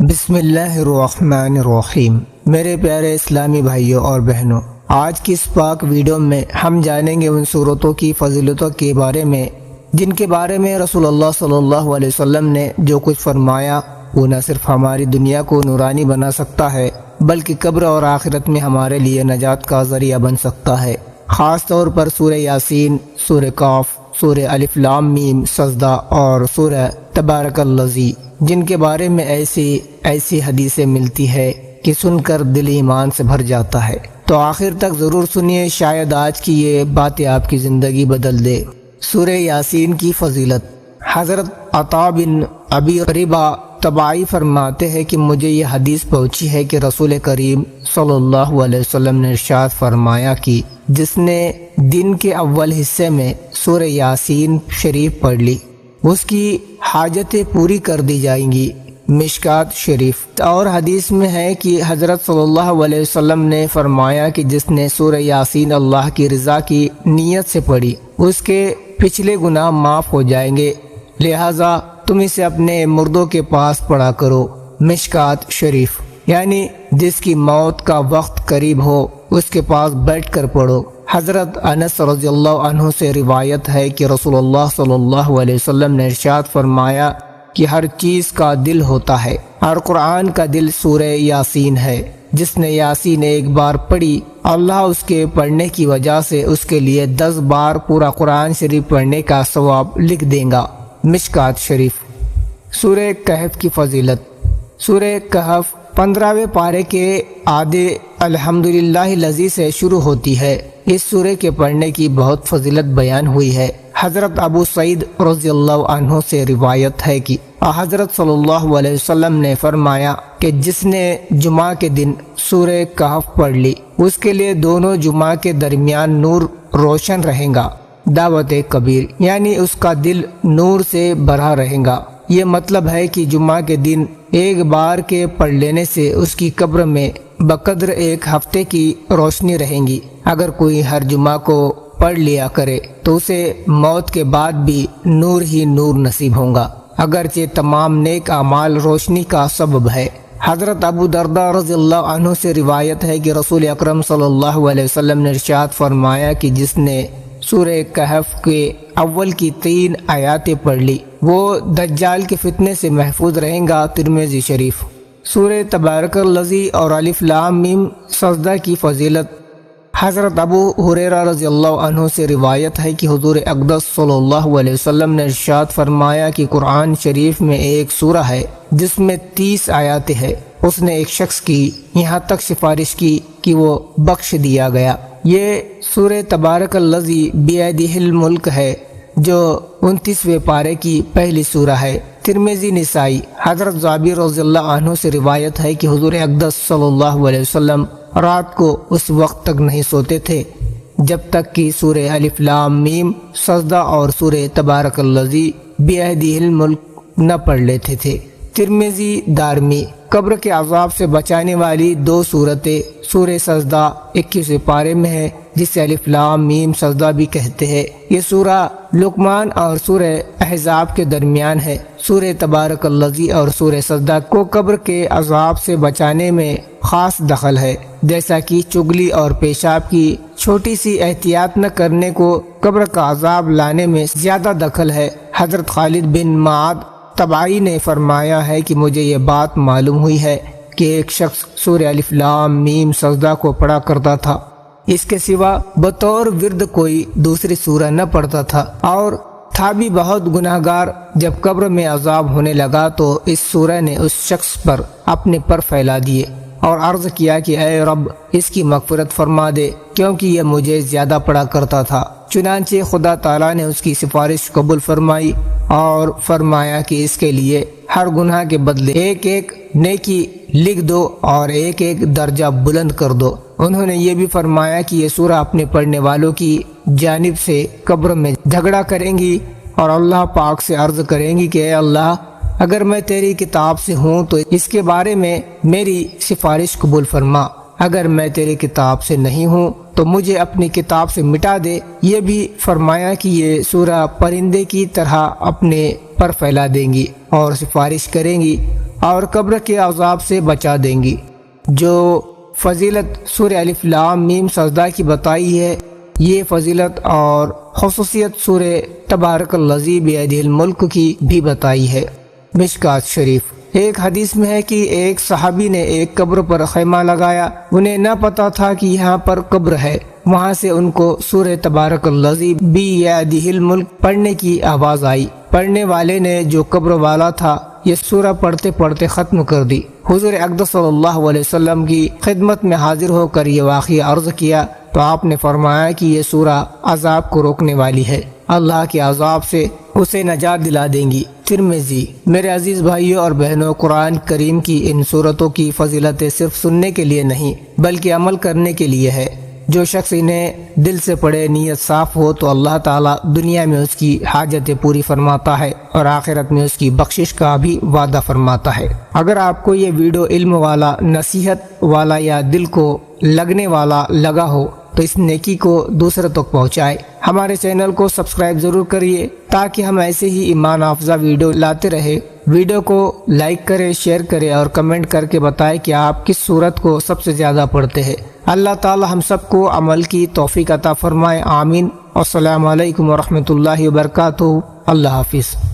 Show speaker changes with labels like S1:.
S1: بسم اللہ الرحمن الرحیم۔ میرے پیارے اسلامی بھائیوں اور بہنوں، آج کی اس پاک ویڈیو میں ہم جانیں گے ان صورتوں کی فضیلتوں کے بارے میں جن کے بارے میں رسول اللہ صلی اللہ علیہ وسلم نے جو کچھ فرمایا وہ نہ صرف ہماری دنیا کو نورانی بنا سکتا ہے بلکہ قبر اور آخرت میں ہمارے لیے نجات کا ذریعہ بن سکتا ہے۔ خاص طور پر سورہ یاسین، سورہ کاف، سورہ الف لام میم سجدہ اور سورہ تبارک الذی، جن کے بارے میں ایسی حدیثیں ملتی ہے کہ سن کر دل ایمان سے بھر جاتا ہے۔ تو آخر تک ضرور سنیے، شاید آج کی یہ باتیں آپ کی زندگی بدل دے۔ سورہ یاسین کی فضیلت۔ حضرت عطا بن ابی ربا تبعی فرماتے ہیں کہ مجھے یہ حدیث پہنچی ہے کہ رسول کریم صلی اللہ علیہ وسلم نے ارشاد فرمایا کہ جس نے دن کے اول حصے میں سورہ یاسین شریف پڑھ لی اس کی حاجتیں پوری کر دی جائیں گی۔ مشکات شریف۔ اور حدیث میں ہے کہ حضرت صلی اللہ علیہ وسلم نے فرمایا کہ جس نے سورہ یاسین اللہ کی رضا کی نیت سے پڑھی اس کے پچھلے گناہ معاف ہو جائیں گے، لہٰذا تم اسے اپنے مردوں کے پاس پڑھا کرو۔ مشکات شریف، یعنی جس کی موت کا وقت قریب ہو اس کے پاس بیٹھ کر پڑھو۔ حضرت انس رضی اللہ عنہ سے روایت ہے کہ رسول اللہ صلی اللہ علیہ وسلم نے ارشاد فرمایا کہ ہر چیز کا دل ہوتا ہے اور قرآن کا دل سورہ یاسین ہے۔ جس نے یاسین ایک بار پڑھی اللہ اس کے پڑھنے کی وجہ سے اس کے لیے 10 بار پورا قرآن شریف پڑھنے کا ثواب لکھ دے گا۔ مشکات شریف۔ سورہ کہف کی فضیلت۔ سورہ کہف 15ویں پارے کے آدھے الحمدللہ الذی سے شروع ہوتی ہے۔ اس سورہ کے پڑھنے کی بہت فضیلت بیان ہوئی ہے۔ حضرت ابو سعید رضی اللہ عنہ سے روایت ہے کہ حضرت صلی اللہ علیہ وسلم نے فرمایا کہ جس نے جمعہ کے دن سورہ کہف پڑھ لی اس کے لیے دونوں جمعہ کے درمیان نور روشن رہے گا۔ دعوت کبیر، یعنی اس کا دل نور سے بھرا رہے گا۔ یہ مطلب ہے کہ جمعہ کے دن ایک بار کے پڑھ لینے سے اس کی قبر میں بقدر ایک ہفتے کی روشنی رہیں گی۔ اگر کوئی ہر جمعہ کو پڑھ لیا کرے تو اسے موت کے بعد بھی نور ہی نور نصیب ہوگا، اگرچہ تمام نیک اعمال روشنی کا سبب ہے۔ حضرت ابو درداء رضی اللہ عنہ سے روایت ہے کہ رسول اکرم صلی اللہ علیہ وسلم نے ارشاد فرمایا کہ جس نے سورہ کہف کے اول کی 3 آیاتیں پڑھ لی وہ دجال کے فتنے سے محفوظ رہیں گا۔ ترمذی شریف۔ سورہ تبارک الذی اور الف لام میم سجدہ کی فضیلت۔ حضرت ابو ہریرہ رضی اللہ عنہ سے روایت ہے کہ حضور اقدس صلی اللہ علیہ وسلم نے ارشاد فرمایا کہ قرآن شریف میں ایک سورہ ہے جس میں 30 آیاتیں ہیں۔ اس نے ایک شخص کی یہاں تک سفارش کی کہ وہ بخش دیا گیا۔ یہ سورہ تبارک الذی بیدہ الملک ہے جو 29ویں پارے کی پہلی سورہ ہے۔ ترمذی نسائی۔ حضرت جابر رضی اللہ عنہ سے روایت ہے کہ حضور اقدس صلی اللہ علیہ وسلم رات کو اس وقت تک نہیں سوتے تھے جب تک کہ سورہ الف لام میم سجدہ اور سورہ تبارک الذی بیدہ الملک نہ پڑھ لیتے تھے۔ ترمذی دارمی۔ قبر کے عذاب سے بچانے والی 2 صورتیں سورہ سجدہ 21ویں پارے میں ہے جسے الف لام میم سجدہ بھی کہتے ہیں۔ یہ سورہ لقمان اور سورہ احزاب کے درمیان ہے۔ سورہ تبارک الذی اور سورہ سجدہ کو قبر کے عذاب سے بچانے میں خاص دخل ہے، جیسا کہ چگلی اور پیشاب کی چھوٹی سی احتیاط نہ کرنے کو قبر کا عذاب لانے میں زیادہ دخل ہے۔ حضرت خالد بن معاد تبعی نے فرمایا ہے کہ مجھے یہ بات معلوم ہوئی ہے کہ ایک شخص سورہ الف لام میم سجدہ کو پڑھا کرتا تھا، اس کے سوا بطور ورد کوئی دوسری سورہ نہ پڑھتا تھا، اور تھا بھی بہت گناہگار۔ جب قبر میں عذاب ہونے لگا تو اس سورہ نے اس شخص پر اپنے پر پھیلا دیے اور عرض کیا کہ اے رب اس کی مغفرت فرما دے کیونکہ یہ مجھے زیادہ پڑھا کرتا تھا۔ چنانچہ خدا تعالیٰ نے اس کی سفارش قبول فرمائی اور فرمایا کہ اس کے لیے ہر گناہ کے بدلے ایک ایک نیکی لکھ دو اور ایک ایک درجہ بلند کر دو۔ انہوں نے یہ بھی فرمایا کہ یہ سورہ اپنے پڑھنے والوں کی جانب سے قبر میں جھگڑا کریں گی اور اللہ پاک سے عرض کریں گی کہ اے اللہ اگر میں تیری کتاب سے ہوں تو اس کے بارے میں میری سفارش قبول فرما، اگر میں تیری کتاب سے نہیں ہوں تو مجھے اپنی کتاب سے مٹا دے۔ یہ بھی فرمایا کہ یہ سورہ پرندے کی طرح اپنے پر پھیلا دیں گی اور سفارش کریں گی اور قبر کے عذاب سے بچا دیں گی۔ جو فضیلت سورہ الف لام میم سجدہ کی بتائی ہے، یہ فضیلت اور خصوصیت سورہ تبارک الذی بیدہ الملک کی بھی بتائی ہے۔ مشکوٰۃ شریف۔ ایک حدیث میں ہے کہ ایک صحابی نے ایک قبر پر خیمہ لگایا، انہیں نہ پتا تھا کہ یہاں پر قبر ہے، وہاں سے ان کو سورہ تبارک الذی بیدہ الملک پڑھنے کی آواز آئی۔ پڑھنے والے نے جو قبر والا تھا یہ سورہ پڑھتے پڑھتے ختم کر دی۔ حضور اقدس صلی اللہ علیہ وسلم کی خدمت میں حاضر ہو کر یہ واقعہ عرض کیا تو آپ نے فرمایا کہ یہ سورہ عذاب کو روکنے والی ہے، اللہ کے عذاب سے اسے نجات دلا دیں گی۔ ترمذی۔ میرے عزیز بھائیوں اور بہنوں، قرآن کریم کی ان صورتوں کی فضیلتیں صرف سننے کے لیے نہیں بلکہ عمل کرنے کے لیے ہے۔ جو شخص انہیں دل سے پڑھے، نیت صاف ہو تو اللہ تعالیٰ دنیا میں اس کی حاجتیں پوری فرماتا ہے اور آخرت میں اس کی بخشش کا بھی وعدہ فرماتا ہے۔ اگر آپ کو یہ ویڈیو علم والا، نصیحت والا یا دل کو لگنے والا لگا ہو تو اس نیکی کو دوسرے تک پہنچائے۔ ہمارے چینل کو سبسکرائب ضرور کریے تاکہ ہم ایسے ہی ایمان افزا ویڈیو لاتے رہے۔ ویڈیو کو لائک کرے، شیئر کرے اور کمنٹ کر کے بتائے کہ آپ کس سورت کو سب سے زیادہ پڑھتے ہیں۔ اللہ تعالی ہم سب کو عمل کی توفیق عطا فرمائے، آمین۔ السلام علیکم ورحمۃ اللہ وبرکاتہ۔ اللہ حافظ۔